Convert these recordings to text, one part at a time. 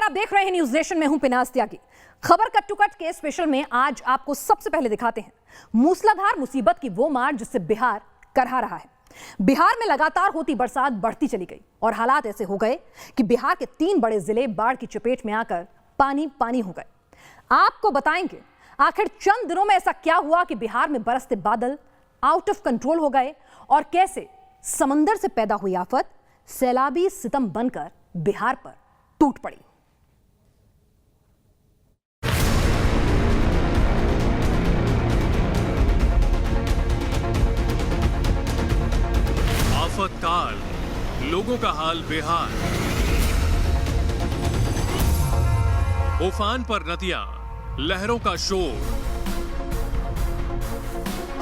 आप देख रहे हैं न्यूज नेशन में हूं पिनाज त्यागी। खबर कट टू कट के स्पेशल में आज आपको सबसे पहले दिखाते हैं मूसलाधार मुसीबत की वो मार जिससे बिहार करहा रहा है। बिहार में लगातार होती बरसात बढ़ती चली गई और हालात ऐसे हो गए कि बिहार के 3 बड़े जिले बाढ़ की चपेट में आकर पानी पानी हो गए। आपको बताएंगे आखिर चंद दिनों में ऐसा क्या हुआ कि बिहार में बरसते बादल आउट ऑफ कंट्रोल हो गए और कैसे समंदर से पैदा हुई आफत सैलाबी सितम बनकर बिहार पर टूट पड़ी। आफत काल, लोगों का हाल बेहाल। उफान पर नदियां, लहरों का शोर,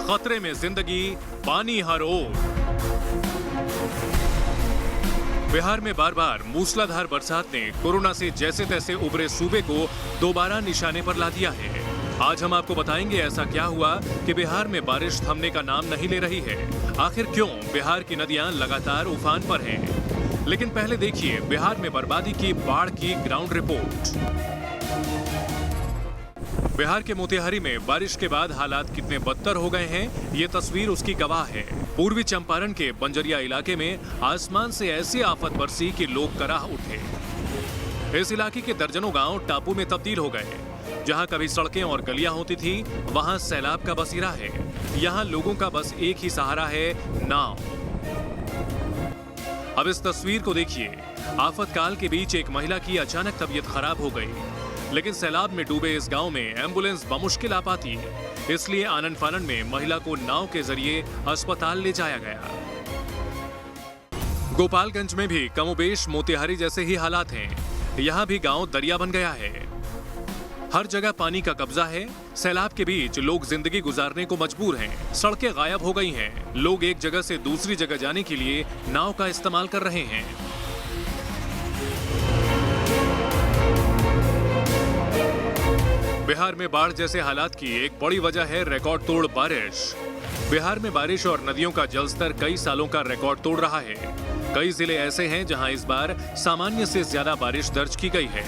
खतरे में जिंदगी, पानी हर ओर। बिहार में बार बार मूसलाधार बरसात ने कोरोना से जैसे तैसे उभरे सूबे को दोबारा निशाने पर ला दिया है। आज हम आपको बताएंगे ऐसा क्या हुआ कि बिहार में बारिश थमने का नाम नहीं ले रही है। आखिर क्यों बिहार की नदियां लगातार उफान पर हैं? लेकिन पहले देखिए बिहार में बर्बादी की बाढ़ की ग्राउंड रिपोर्ट। बिहार के मोतिहारी में बारिश के बाद हालात कितने बदतर हो गए हैं, ये तस्वीर उसकी गवाह है। पूर्वी चंपारण के बंजरिया इलाके में आसमान से ऐसी आफत बरसी कि लोग कराह उठे। इस इलाके के दर्जनों गांव टापू में तब्दील हो गए। जहां कभी सड़कें और गलियां होती थी, वहां सैलाब का बसेरा है। यहां लोगों का बस एक ही सहारा है, नाव। अब इस तस्वीर को देखिए। आफतकाल के बीच एक महिला की अचानक तबीयत खराब हो गई, लेकिन सैलाब में डूबे इस गांव में एम्बुलेंस बमुश्किल आ पाती है। इसलिए आनन फानन में महिला को नाव के जरिए अस्पताल ले जाया गया। गोपालगंज में भी कमोबेश मोतिहारी जैसे ही हालात हैं। यहां भी गांव दरिया बन गया है। हर जगह पानी का कब्जा है। सैलाब के बीच लोग जिंदगी गुजारने को मजबूर हैं। सड़कें गायब हो गई हैं। लोग एक जगह से दूसरी जगह जाने के लिए नाव का इस्तेमाल कर रहे हैं। बिहार में बाढ़ जैसे हालात की एक बड़ी वजह है रिकॉर्ड तोड़ बारिश। बिहार में बारिश और नदियों का जलस्तर कई सालों का रिकॉर्ड तोड़ रहा है। कई जिले ऐसे हैं जहां इस बार सामान्य से ज्यादा बारिश दर्ज की गई है।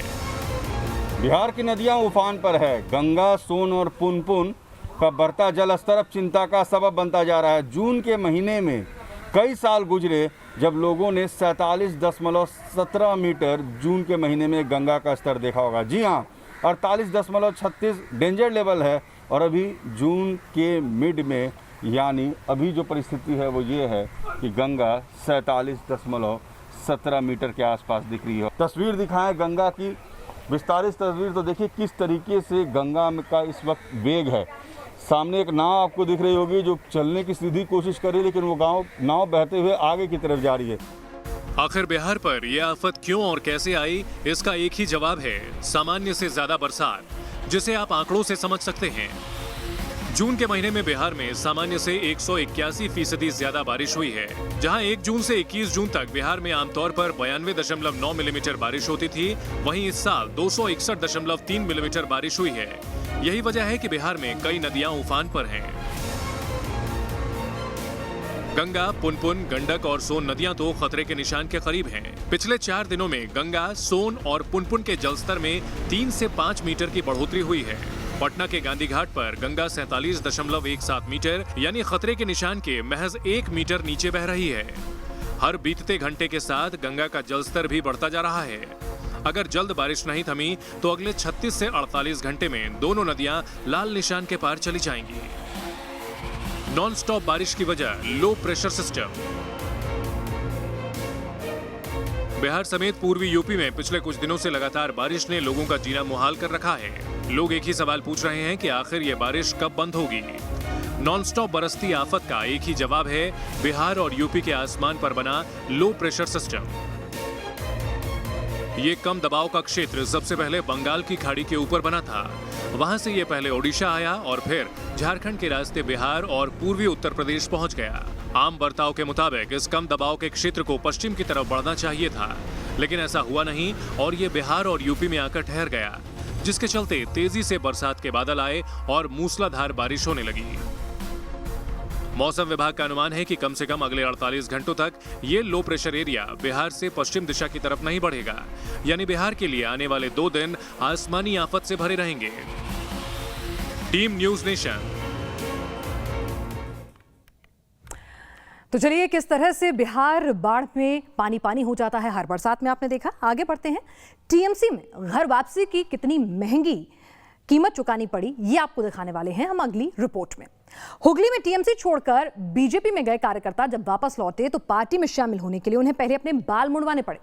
बिहार की नदियां उफान पर है। गंगा, सोन और पुनपुन का बढ़ता जल स्तर अब चिंता का सबब बनता जा रहा है। जून के महीने में कई साल गुजरे जब लोगों ने 47.17 मीटर जून के महीने में गंगा का स्तर देखा होगा। जी हाँ, 48.36 डेंजर लेवल है। और अभी जून के मिड में यानी अभी जो परिस्थिति है वो ये है कि गंगा 47.17 मीटर के आसपास दिख रही है। तस्वीर दिखाएं गंगा की विस्तारित तस्वीर, तो देखिए किस तरीके से गंगा का इस वक्त वेग है। सामने एक नाव आपको दिख रही होगी जो चलने की सीधी कोशिश कर रही है, लेकिन वो नाव बहते हुए आगे की तरफ जा रही है। आखिर बिहार पर यह आफत क्यों और कैसे आई, इसका एक ही जवाब है, सामान्य से ज्यादा बरसात, जिसे आप आंकड़ों से समझ सकते हैं। जून के महीने में बिहार में सामान्य से 181% ज्यादा बारिश हुई है। जहां 1 जून से 21 जून तक बिहार में आमतौर पर 92.9 मिलीमीटर बारिश होती थी, वहीं इस साल 261.3 मिलीमीटर बारिश हुई है। यही वजह है कि बिहार में कई नदियां उफान पर हैं। गंगा, पुनपुन, गंडक और सोन नदियां तो खतरे के निशान के करीब हैं। पिछले 4 दिनों में गंगा, सोन और पुनपुन के जलस्तर में 3 से 5 मीटर की बढ़ोतरी हुई है। पटना के गांधी घाट पर गंगा 47.17 मीटर यानी खतरे के निशान के महज 1 मीटर नीचे बह रही है। हर बीतते घंटे के साथ गंगा का जलस्तर भी बढ़ता जा रहा है। अगर जल्द बारिश नहीं थमी तो अगले 36 से 48 घंटे में दोनों नदियां लाल निशान के पार चली जाएंगी। नॉन स्टॉप बारिश की वजह लो प्रेशर सिस्टम। बिहार समेत पूर्वी यूपी में पिछले कुछ दिनों से लगातार बारिश ने लोगों का जीना मुहाल कर रखा है। लोग एक ही सवाल पूछ रहे हैं कि आखिर ये बारिश कब बंद होगी। नॉन स्टॉप बरसती आफत का एक ही जवाब है, बिहार और यूपी के आसमान पर बना लो प्रेशर सिस्टम। ये कम दबाव का क्षेत्र सबसे पहले बंगाल की खाड़ी के ऊपर बना था। वहां से ये पहले ओडिशा आया और फिर झारखंड के रास्ते बिहार और पूर्वी उत्तर प्रदेश पहुंच गया। आम बर्ताव के मुताबिक इस कम दबाव के क्षेत्र को पश्चिम की तरफ बढ़ना चाहिए था, लेकिन ऐसा हुआ नहीं और ये बिहार और यूपी में आकर ठहर गया, जिसके चलते तेजी से बरसात के बादल आए और मूसलाधार बारिश होने लगी। मौसम विभाग का अनुमान है कि कम से कम अगले 48 घंटों तक ये लो प्रेशर एरिया बिहार से पश्चिम दिशा की तरफ नहीं बढ़ेगा, यानी बिहार के लिए आने वाले 2 दिन आसमानी आफत से भरे रहेंगे। Team news nation. तो चलिए, किस तरह से बिहार बाढ़ में पानी पानी हो जाता है हर बरसात में, आपने देखा। आगे बढ़ते हैं। टीएमसी में घर वापसी की कितनी महंगी कीमत चुकानी पड़ी, ये आपको दिखाने वाले हैं हम अगली रिपोर्ट में। हुगली में टीएमसी छोड़कर बीजेपी में गए कार्यकर्ता जब वापस लौटे तो पार्टी में शामिल होने के लिए उन्हें पहले अपने बाल मुंडवाने पड़े।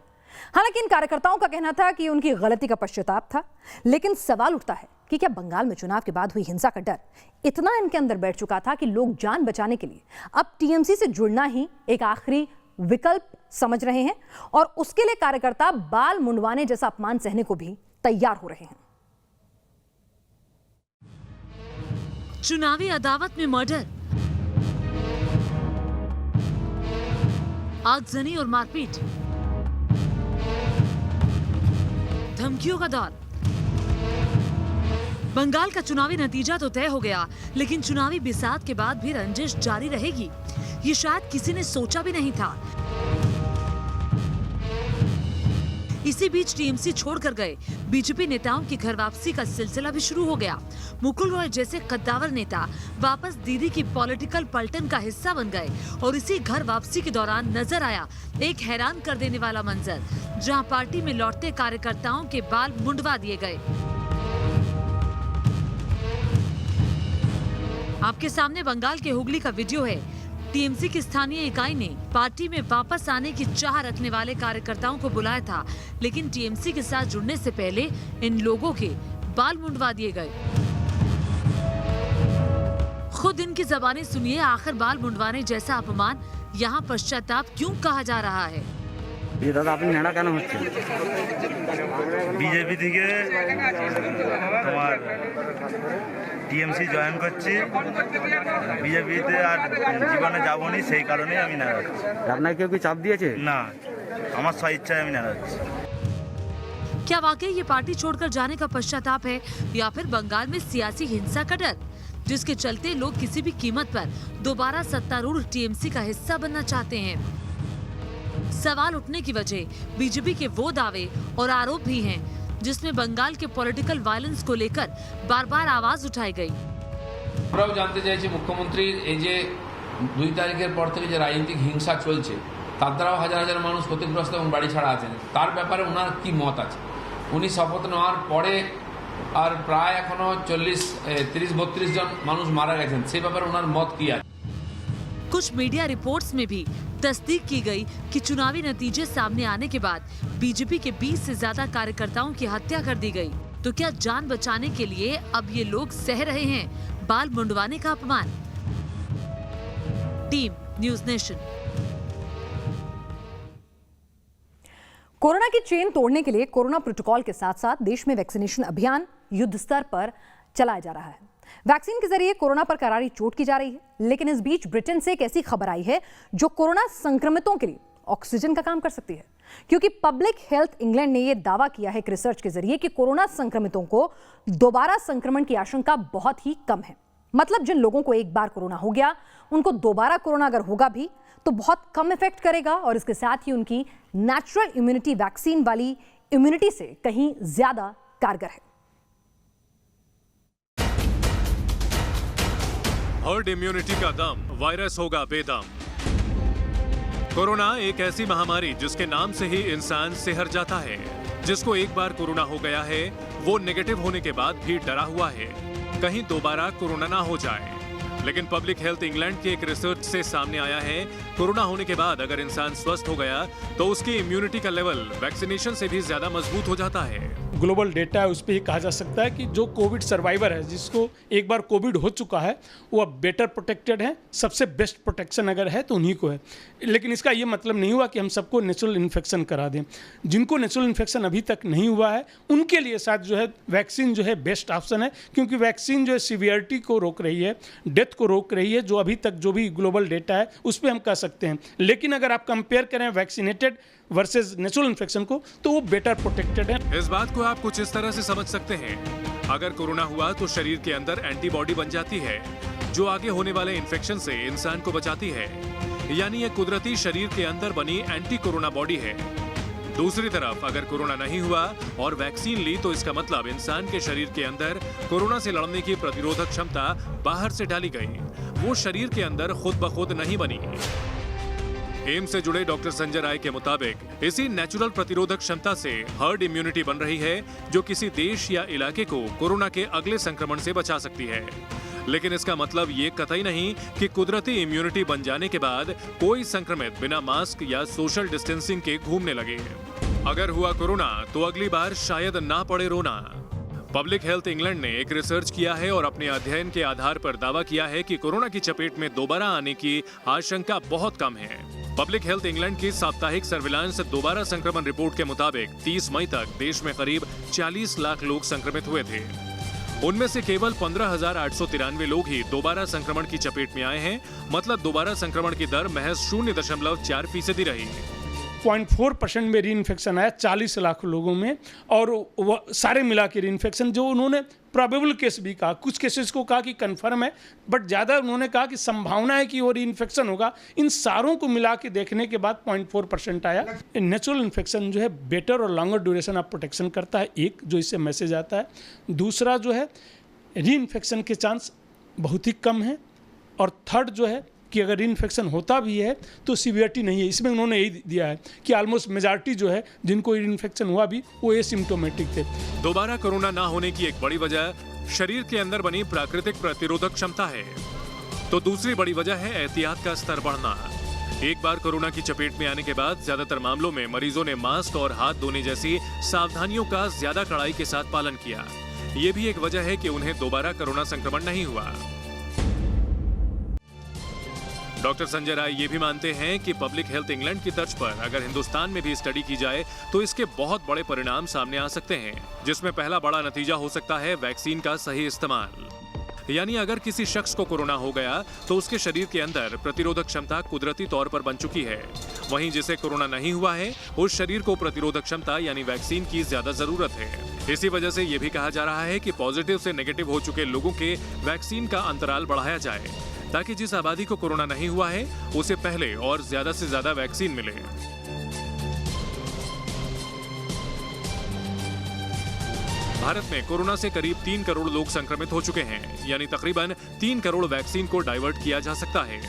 हालांकि इन कार्यकर्ताओं का कहना था कि उनकी गलती का पश्चाताप था, लेकिन सवाल उठता है कि क्या बंगाल में चुनाव के बाद हुई हिंसा का डर इतना इनके अंदर बैठ चुका था कि लोग जान बचाने के लिए अब टीएमसी से जुड़ना ही एक आखिरी विकल्प समझ रहे हैं और उसके लिए कार्यकर्ता बाल मुंडवाने जैसा अपमान सहने को भी तैयार हो रहे हैं। चुनावी अदावत में मर्डर, आगजनी और मारपीट, धमकियों का दौर। बंगाल का चुनावी नतीजा तो तय हो गया, लेकिन चुनावी बिसात के बाद भी रंजिश जारी रहेगी, ये शायद किसी ने सोचा भी नहीं था। इसी बीच टीएमसी छोड़कर गए बीजेपी नेताओं की घर वापसी का सिलसिला भी शुरू हो गया। मुकुल रॉय जैसे कद्दावर नेता वापस दीदी की पॉलिटिकल पलटन का हिस्सा बन गए और इसी घर वापसी के दौरान नजर आया एक हैरान कर देने वाला मंजर, जहां पार्टी में लौटते कार्यकर्ताओं के बाल मुंडवा दिए गए। आपके सामने बंगाल के हुगली का वीडियो है। टीएमसी की स्थानीय इकाई ने पार्टी में वापस आने की चाह रखने वाले कार्यकर्ताओं को बुलाया था, लेकिन टीएमसी के साथ जुड़ने से पहले इन लोगों के बाल मुंडवा दिए गए। खुद इनकी ज़बानी सुनिए, आखिर बाल मुंडवाने जैसा अपमान यहाँ पश्चाताप क्यों कहा जा रहा है। ये दादा अपनी नेड़ा কেন হচ্ছে? বিজেপি থেকে তোমার টিএমসি জয়েন করছি, বিজেপিতে আর জীবনে যাবনি, সেই কারণেই আমি নারাজ। আপনাকে কেউ কি চাপ দিয়েছে? না, আমার স্বইচ্ছায় আমি নারাজ। क्या वाकई ये पार्टी छोड़कर जाने का पश्चाताप है या फिर बंगाल में सियासी हिंसा का डर, जिसके चलते लोग किसी भी कीमत पर दोबारा सत्तारूढ़ टीएमसी का हिस्सा बनना चाहते हैं? सवाल उठने की वजह बीजेपी के वो दावे और आरोप भी हैं, जिसमें बंगाल के पॉलिटिकल वायलेंस को लेकर बार बार आवाज उठाई गई। আমরাও জানতে চাইছি মুখ্যমন্ত্রীর এই যে 2 তারিখের পর থেকে যে রাজনৈতিক হিংসা চলছে তার দ্বারাও হাজার হাজার মানুষ ক্ষতিগ্রস্ত এবং বাড়ি ছাড়া আছেন, তার ব্যাপারে ওনার কি মত আছে? উনি শপথ নেওয়ার পরে আর প্রায় এখনো 30-32 জন মানুষ মারা গেছেন, সেই ব্যাপারে ওনার মত কি আছে? कुछ मीडिया रिपोर्ट्स में भी तस्दीक की गई कि चुनावी नतीजे सामने आने के बाद बीजेपी के 20 से ज्यादा कार्यकर्ताओं की हत्या कर दी गई। तो क्या जान बचाने के लिए अब ये लोग सह रहे हैं बाल मुंडवाने का अपमान? Team news nation. कोरोना की चेन तोड़ने के लिए कोरोना प्रोटोकॉल के साथ साथ देश में वैक्सीनेशन अभियान युद्ध स्तर पर चलाया जा रहा है। वैक्सीन के जरिए कोरोना पर करारी चोट की जा रही है, लेकिन इस बीच ब्रिटेन से एक ऐसी खबर आई है जो कोरोना संक्रमितों के लिए ऑक्सीजन का काम कर सकती है, क्योंकि पब्लिक हेल्थ इंग्लैंड ने यह दावा किया है एक रिसर्च के जरिए कि कोरोना संक्रमितों को दोबारा संक्रमण की आशंका बहुत ही कम है। मतलब जिन लोगों को एक बार कोरोना हो गया, उनको दोबारा कोरोना अगर होगा भी तो बहुत कम इफेक्ट करेगा और इसके साथ ही उनकी नेचुरल इम्यूनिटी वैक्सीन वाली इम्यूनिटी से कहीं ज्यादा कारगर है। हर्ड इम्यूनिटी का दम, वायरस होगा बेदम। कोरोना एक ऐसी महामारी जिसके नाम से ही इंसान सिहर जाता है। जिसको एक बार कोरोना हो गया है वो नेगेटिव होने के बाद भी डरा हुआ है कहीं दोबारा कोरोना ना हो जाए। लेकिन पब्लिक हेल्थ इंग्लैंड के एक रिसर्च से सामने आया है, कोरोना होने के बाद अगर इंसान स्वस्थ हो गया तो उसकी इम्यूनिटी का लेवल वैक्सीनेशन से भी ज्यादा मजबूत हो जाता है। ग्लोबल डेटा है, उस पर ये कहा जा सकता है कि जो कोविड सर्वाइवर है, जिसको एक बार कोविड हो चुका है, वो अब बेटर प्रोटेक्टेड है। सबसे बेस्ट प्रोटेक्शन अगर है तो उन्हीं को है। लेकिन इसका ये मतलब नहीं हुआ कि हम सबको नेचुरल इन्फेक्शन करा दें। जिनको नेचुरल इन्फेक्शन अभी तक नहीं हुआ है उनके लिए साथ जो है वैक्सीन जो है बेस्ट ऑप्शन है, क्योंकि वैक्सीन जो है सीवियरिटी को रोक रही है, डेथ को रोक रही है, जो अभी तक जो भी ग्लोबल डेटा है उस पर हम कह सकते हैं। लेकिन अगर आप कंपेयर करें वैक्सीनेटेड वर्सेस नेचुरल इन्फेक्शन को तो वो बेटर प्रोटेक्टेड है। इस बात को आप कुछ इस तरह से समझ सकते हैं, अगर कोरोना हुआ तो शरीर के अंदर एंटीबॉडी बन जाती है जो आगे होने वाले इन्फेक्शन से इंसान को बचाती है। यानी ये कुदरती शरीर के अंदर बनी एंटी कोरोना बॉडी है। दूसरी तरफ अगर कोरोना नहीं हुआ और वैक्सीन ली तो इसका मतलब इंसान के शरीर के अंदर कोरोना से लड़ने की प्रतिरोधक क्षमता बाहर से डाली गई, वो शरीर के अंदर खुद ब खुद नहीं बनी। एम्स से जुड़े डॉक्टर संजय राय के मुताबिक इसी नेचुरल प्रतिरोधक क्षमता से हर्ड इम्यूनिटी बन रही है, जो किसी देश या इलाके को कोरोना के अगले संक्रमण से बचा सकती है। लेकिन इसका मतलब ये कतई नहीं कि कुदरती इम्यूनिटी बन जाने के बाद कोई संक्रमित बिना मास्क या सोशल डिस्टेंसिंग के घूमने लगे। अगर हुआ कोरोना तो अगली बार शायद ना पड़े रोना। पब्लिक हेल्थ इंग्लैंड ने एक रिसर्च किया है और अपने अध्ययन के आधार पर दावा किया है कि कोरोना की चपेट में दोबारा आने की आशंका बहुत कम है। पब्लिक हेल्थ इंग्लैंड की साप्ताहिक सर्विलांस दोबारा संक्रमण रिपोर्ट के मुताबिक 30 मई तक देश में करीब 40 लाख लोग संक्रमित हुए थे। उनमें से केवल 15,893 लोग ही दोबारा संक्रमण की चपेट में आए हैं। मतलब दोबारा संक्रमण की दर महज 0.4% रही। 0.4% में री इन्फेक्शन आया 40 लाख लोगों में, और वो सारे मिला के री इन्फेक्शन, जो उन्होंने प्रोबेबल केस भी कहा, कुछ केसेस को कहा कि कंफर्म है, बट ज़्यादा उन्होंने कहा कि संभावना है कि वो री इन्फेक्शन होगा। इन सारों को मिला के देखने के बाद 0.4% आया। नेचुरल इन्फेक्शन जो है बेटर और लॉन्गर ड्यूरेशन ऑफ प्रोटेक्शन करता है, एक जो इससे मैसेज आता है। दूसरा जो है री इन्फेक्शन के चांस बहुत ही कम है, और थर्ड जो है कि अगर इन्फेक्शन होता भी है तो सीवियरिटी नहीं है। इसमें उन्होंने यही दिया है कि ऑलमोस्ट मेजॉरिटी जो है जिनको इन्फेक्शन हुआ भी वो एसिम्प्टोमेटिक थे। दोबारा कोरोना ना होने की एक बड़ी वजह शरीर के अंदर बनी प्राकृतिक प्रतिरोधक क्षमता है, तो दूसरी बड़ी वजह है एहतियात का स्तर बढ़ना। एक बार कोरोना की चपेट में आने के बाद ज्यादातर मामलों में मरीजों ने मास्क और हाथ धोने जैसी सावधानियों का ज्यादा कड़ाई के साथ पालन किया। ये भी एक वजह है कि उन्हें दोबारा कोरोना संक्रमण नहीं हुआ। डॉक्टर संजय राय ये भी मानते हैं कि पब्लिक हेल्थ इंग्लैंड की तर्ज पर अगर हिंदुस्तान में भी स्टडी की जाए तो इसके बहुत बड़े परिणाम सामने आ सकते हैं, जिसमें पहला बड़ा नतीजा हो सकता है वैक्सीन का सही इस्तेमाल। यानी अगर किसी शख्स को कोरोना हो गया तो उसके शरीर के अंदर प्रतिरोधक क्षमता कुदरती तौर पर बन चुकी है। वहीं जिसे कोरोना नहीं हुआ है उस शरीर को प्रतिरोधक क्षमता यानी वैक्सीन की ज्यादा जरूरत है। इसी वजह से ये भी कहा जा रहा है कि पॉजिटिव से नेगेटिव हो चुके लोगों के वैक्सीन का अंतराल बढ़ाया जाए, ताकि जिस आबादी को कोरोना नहीं हुआ है उसे पहले और ज्यादा से ज्यादा वैक्सीन मिले। भारत में कोरोना से करीब 3 करोड़ लोग संक्रमित हो चुके हैं, यानी तकरीबन 3 करोड़ वैक्सीन को डाइवर्ट किया जा सकता है।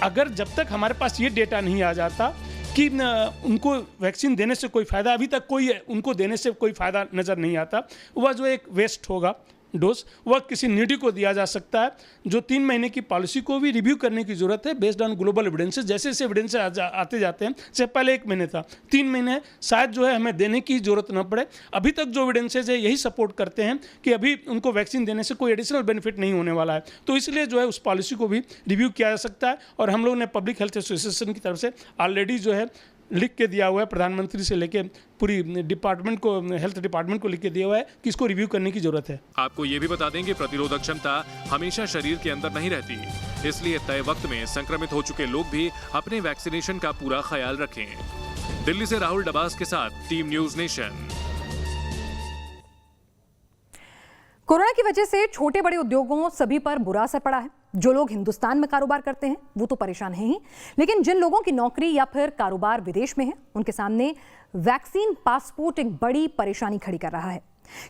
अगर जब तक हमारे पास ये डेटा नहीं आ जाता कि उनको वैक्सीन देने से कोई फ़ायदा, अभी तक कोई उनको देने से कोई फ़ायदा नज़र नहीं आता, वह जो एक वेस्ट होगा डोज वह किसी नीडी को दिया जा सकता है। जो 3 महीने की पॉलिसी को भी रिव्यू करने की जरूरत है बेस्ड ऑन ग्लोबल एविडेंसेस। जैसे जैसे एविडेंस आते जाते हैं, जैसे पहले 1 महीने था, 3 महीने शायद जो है हमें देने की जरूरत न पड़े। अभी तक जो एविडेंसेस है यही सपोर्ट करते हैं कि अभी उनको वैक्सीन देने से कोई एडिशनल बेनिफिट नहीं होने वाला है, तो इसलिए जो है उस पॉलिसी को भी रिव्यू किया जा सकता है। और हम लोगों ने पब्लिक हेल्थ एसोसिएशन की तरफ से ऑलरेडी जो है लिख के दिया हुआ है, प्रधानमंत्री से लेके पूरी डिपार्टमेंट को, हेल्थ डिपार्टमेंट को लिख के दिया हुआ है कि इसको रिव्यू करने की जरूरत है। आपको ये भी बता दें कि प्रतिरोधक क्षमता हमेशा शरीर के अंदर नहीं रहती, इसलिए तय वक्त में संक्रमित हो चुके लोग भी अपने वैक्सीनेशन का पूरा ख्याल रखें। दिल्ली से राहुल डबास के साथ टीम न्यूज नेशन। कोरोना की वजह से छोटे बड़े उद्योगों सभी पर बुरा असर पड़ा है। जो लोग हिंदुस्तान में कारोबार करते हैं वो तो परेशान हैं ही, लेकिन जिन लोगों की नौकरी या फिर कारोबार विदेश में है उनके सामने वैक्सीन पासपोर्ट एक बड़ी परेशानी खड़ी कर रहा है।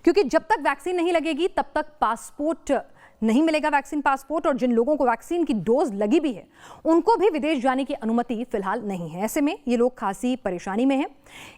क्योंकि जब तक वैक्सीन नहीं लगेगी तब तक पासपोर्ट नहीं मिलेगा, वैक्सीन पासपोर्ट। और जिन लोगों को वैक्सीन की डोज लगी भी है उनको भी विदेश जाने की अनुमति फिलहाल नहीं है। ऐसे में ये लोग खासी परेशानी में हैं।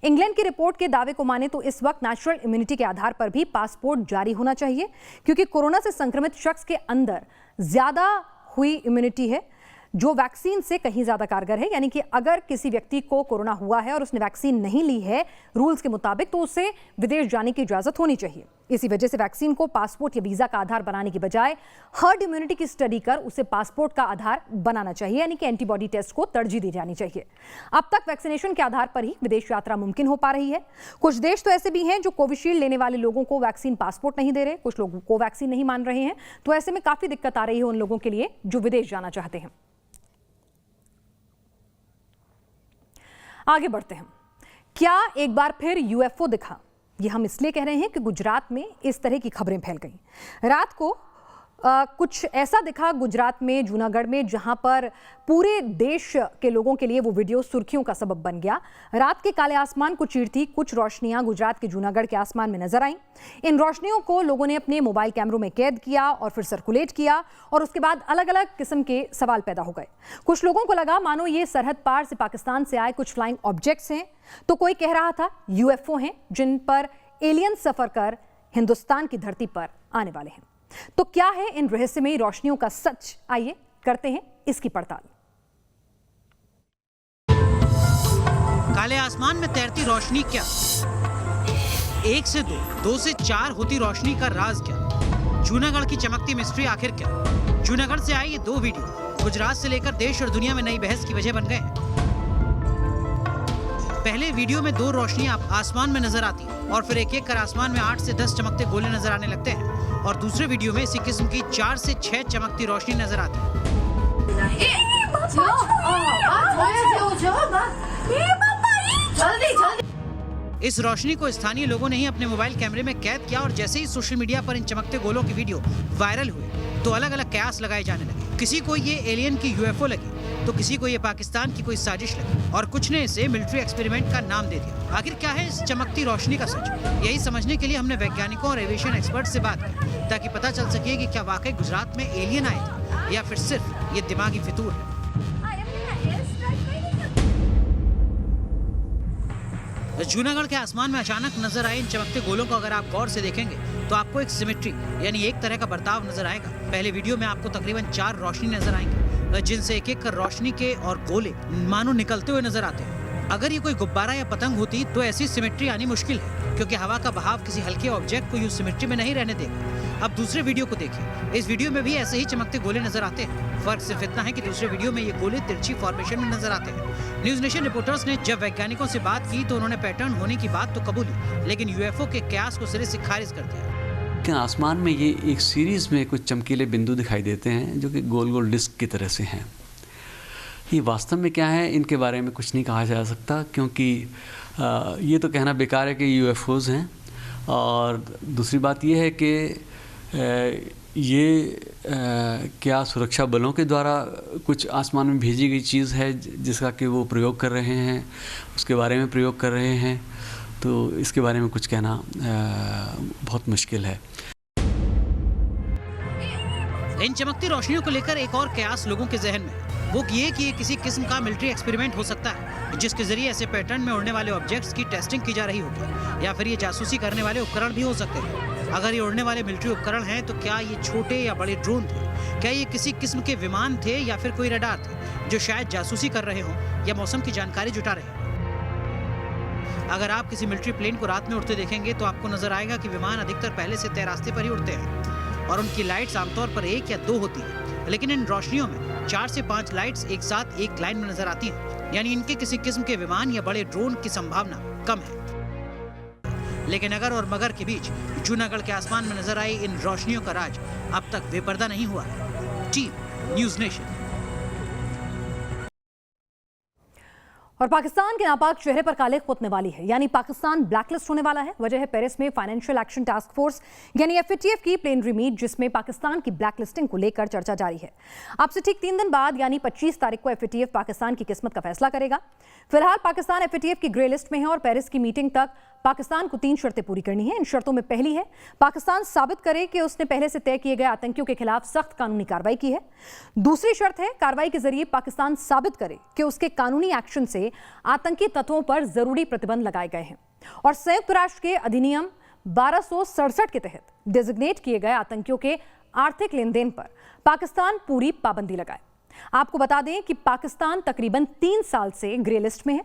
इंग्लैंड की रिपोर्ट के दावे को माने तो इस वक्त नेचुरल इम्यूनिटी के आधार पर भी पासपोर्ट जारी होना चाहिए, क्योंकि कोरोना से संक्रमित शख्स के अंदर ज्यादा हुई इम्यूनिटी है जो वैक्सीन से कहीं ज्यादा कारगर है। यानी कि अगर किसी व्यक्ति को कोरोना हुआ है और उसने वैक्सीन नहीं ली है रूल्स के मुताबिक, तो उसे विदेश जाने की इजाजत होनी चाहिए। इसी वजह से वैक्सीन को पासपोर्ट या वीजा का आधार बनाने की बजाय हर्ड इम्यूनिटी की स्टडी कर उसे पासपोर्ट का आधार बनाना चाहिए, यानी कि एंटीबॉडी टेस्ट को तरजीह दी जानी चाहिए। अब तक वैक्सीनेशन के आधार पर ही विदेश यात्रा मुमकिन हो पा रही है। कुछ देश तो ऐसे भी हैं जो कोविशील्ड लेने वाले लोगों को वैक्सीन पासपोर्ट नहीं दे रहे, कुछ लोग कोवैक्सीन नहीं मान रहे हैं। तो ऐसे में काफी दिक्कत आ रही है उन लोगों के लिए जो विदेश जाना चाहते हैं। आगे बढ़ते हैं। क्या एक बार फिर यूएफओ दिखा? ये हम इसलिए कह रहे हैं कि गुजरात में इस तरह की खबरें फैल गई। रात को कुछ ऐसा दिखा गुजरात में, जूनागढ़ में, जहां पर पूरे देश के लोगों के लिए वो वीडियो सुर्खियों का सबब बन गया। रात के काले आसमान को चीरती कुछ रोशनियां गुजरात के जूनागढ़ के आसमान में नजर आईं। इन रोशनियों को लोगों ने अपने मोबाइल कैमरों में कैद किया और फिर सर्कुलेट किया और उसके बाद अलग अलग किस्म के सवाल पैदा हो गए। कुछ लोगों को लगा मानो ये सरहद पार से पाकिस्तान से आए कुछ फ्लाइंग ऑब्जेक्ट्स हैं, तो कोई कह रहा था यूएफओ हैं जिन पर एलियन सफर कर हिंदुस्तान की धरती पर आने वाले हैं। तो क्या है इन रहस्यमयी रोशनियों का सच? आइए करते हैं इसकी पड़ताल। काले आसमान में तैरती रोशनी क्या? 1 से 2, 2 से 4 होती रोशनी का राज क्या? जूनागढ़ की चमकती मिस्ट्री आखिर क्या? जूनागढ़ से आई ये 2 वीडियो गुजरात से लेकर देश और दुनिया में नई बहस की वजह बन गए हैं। पहले वीडियो में 2 रोशनियां आसमान में नजर आती और फिर एक एक कर आसमान में 8 से 10 चमकते गोले नजर आने लगते हैं और दूसरे वीडियो में इसी किस्म की 4 से 6 चमकती रोशनी नजर आती है। इस रोशनी को स्थानीय लोगों ने ही अपने मोबाइल कैमरे में कैद किया और जैसे ही सोशल मीडिया पर इन चमकते गोलों की वीडियो वायरल हुई तो अलग अलग कयास लगाए जाने लगे। किसी को ये एलियन की यूएफओ लगी तो किसी को ये पाकिस्तान की कोई साजिश लगी और कुछ ने इसे मिलिट्री एक्सपेरिमेंट का नाम दे दिया। आखिर क्या है इस चमकती रोशनी का सच? यही समझने के लिए हमने वैज्ञानिकों और एविएशन एक्सपर्ट से बात की ताकि पता चल सके कि क्या वाकई गुजरात में एलियन आए थे या फिर सिर्फ ये दिमागी फितूर है। जूनागढ़ के आसमान में अचानक नजर आए इन चमकते गोलों को अगर आप गौर से देखेंगे तो आपको एक सिमेट्री यानी एक तरह का बर्ताव नजर आएगा। पहले वीडियो में आपको तकरीबन 4 रोशनी नजर आएंगे जिनसे एक एक कर रोशनी के और गोले मानो निकलते हुए नजर आते हैं। अगर ये कोई गुब्बारा या पतंग होती तो ऐसी सिमेट्री आनी मुश्किल है क्योंकि हवा का बहाव किसी हल्के ऑब्जेक्ट को यूं सिमेट्री में नहीं रहने देगा। अब दूसरे वीडियो को देखिए, इस वीडियो में भी ऐसे ही चमकते गोले नजर आते हैं। फर्क सिर्फ इतना है कि दूसरे वीडियो में ये गोले तिरछी फॉर्मेशन में नजर आते हैं। न्यूज नेशन रिपोर्टर्स ने जब वैज्ञानिकों से बात की तो उन्होंने पैटर्न होने की बात तो कबूली, लेकिन यूएफओ के कयास को सिरे से खारिज कर दिया। आसमान में ये एक सीरीज में कुछ चमकीले बिंदु दिखाई देते हैं जो कि गोल गोल डिस्क की तरह से हैं। ये वास्तव में क्या है इनके बारे में कुछ नहीं कहा जा सकता क्योंकि ये तो कहना बेकार है कि यूएफओज हैं। और दूसरी बात ये है कि क्या सुरक्षा बलों के द्वारा कुछ आसमान में भेजी गई चीज़ है जिसका कि वो प्रयोग कर रहे हैं, उसके बारे में प्रयोग कर रहे हैं, तो इसके बारे में कुछ कहना बहुत मुश्किल है। इन चमकती रोशनियों को लेकर एक और कयास लोगों के जहन में, वो ये कि ये किसी किस्म का मिलिट्री एक्सपेरिमेंट हो सकता है जिसके जरिए ऐसे पैटर्न में उड़ने वाले ऑब्जेक्ट्स की टेस्टिंग की जा रही होगी या फिर ये जासूसी करने वाले उपकरण भी हो सकते हैं। अगर ये उड़ने वाले मिलिट्री उपकरण हैं तो क्या ये छोटे या बड़े ड्रोन थे? क्या ये किसी किस्म के विमान थे या फिर कोई रडार थे जो शायद जासूसी कर रहे हों या मौसम की जानकारी जुटा रहे हों? अगर आप किसी मिलिट्री प्लेन को रात में उड़ते देखेंगे तो आपको नजर आएगा कि विमान अधिकतर पहले से तय रास्ते पर ही उड़ते हैं और उनकी लाइट्स आमतौर पर 1 या 2 होती है, लेकिन इन रोशनियों में 4 से 5 लाइट्स एक साथ एक लाइन में नजर आती हैं, यानी इनके किसी किस्म के विमान या बड़े ड्रोन की संभावना कम है। लेकिन अगर और मगर के बीच जूनागढ़ के आसमान में नजर आई इन रोशनियों का राज अब तक बेपर्दा नहीं हुआ है। Team news nation. और पाकिस्तान के नापाक चेहरे पर कालिख पुतने वाली है, यानी पाकिस्तान ब्लैकलिस्ट होने वाला है। वजह है पेरिस में फाइनेंशियल एक्शन टास्क फोर्स यानी एफएटीएफ की प्लेनरी मीट, जिसमें पाकिस्तान की ब्लैकलिस्टिंग को लेकर चर्चा जारी है। अब से ठीक 3 दिन बाद यानी 25 तारीख को एफएटीएफ पाकिस्तान की किस्मत का फैसला करेगा। फिलहाल पाकिस्तान एफएटीएफ की ग्रे लिस्ट में है और पेरिस की मीटिंग तक पाकिस्तान को 3 शर्तें पूरी करनी है। इन शर्तों में पहली है पाकिस्तान साबित करे कि उसने पहले से तय किए गए आतंकियों के खिलाफ सख्त कानूनी कार्रवाई की है। दूसरी शर्त है कार्रवाई के जरिए पाकिस्तान साबित करे कि उसके कानूनी एक्शन से आतंकी तत्वों पर जरूरी प्रतिबंध लगाए गए हैं और संयुक्त राष्ट्र के अधिनियम 1267 के तहत डेजिग्नेट किए गए आतंकियों के आर्थिक लेन देन पर पाकिस्तान पूरी पाबंदी लगाए। आपको बता दें कि पाकिस्तान तकरीबन 3 साल से ग्रे लिस्ट में है।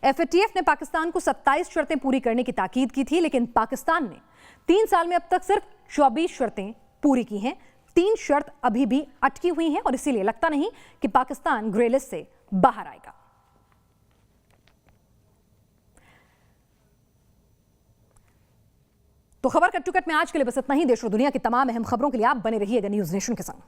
एफएटीएफ ने पाकिस्तान को 27 शर्तें पूरी करने की ताकीद की थी, लेकिन पाकिस्तान ने 3 साल में अब तक सिर्फ 24 शर्तें पूरी की हैं। 3 शर्त अभी भी अटकी हुई हैं और इसीलिए लगता नहीं कि पाकिस्तान ग्रे लिस्ट से बाहर आएगा। तो खबर कट टू कट में आज के लिए बस इतना ही। देश और दुनिया की तमाम अहम खबरों के लिए आप बने रहिएगा न्यूज नेशन के संग।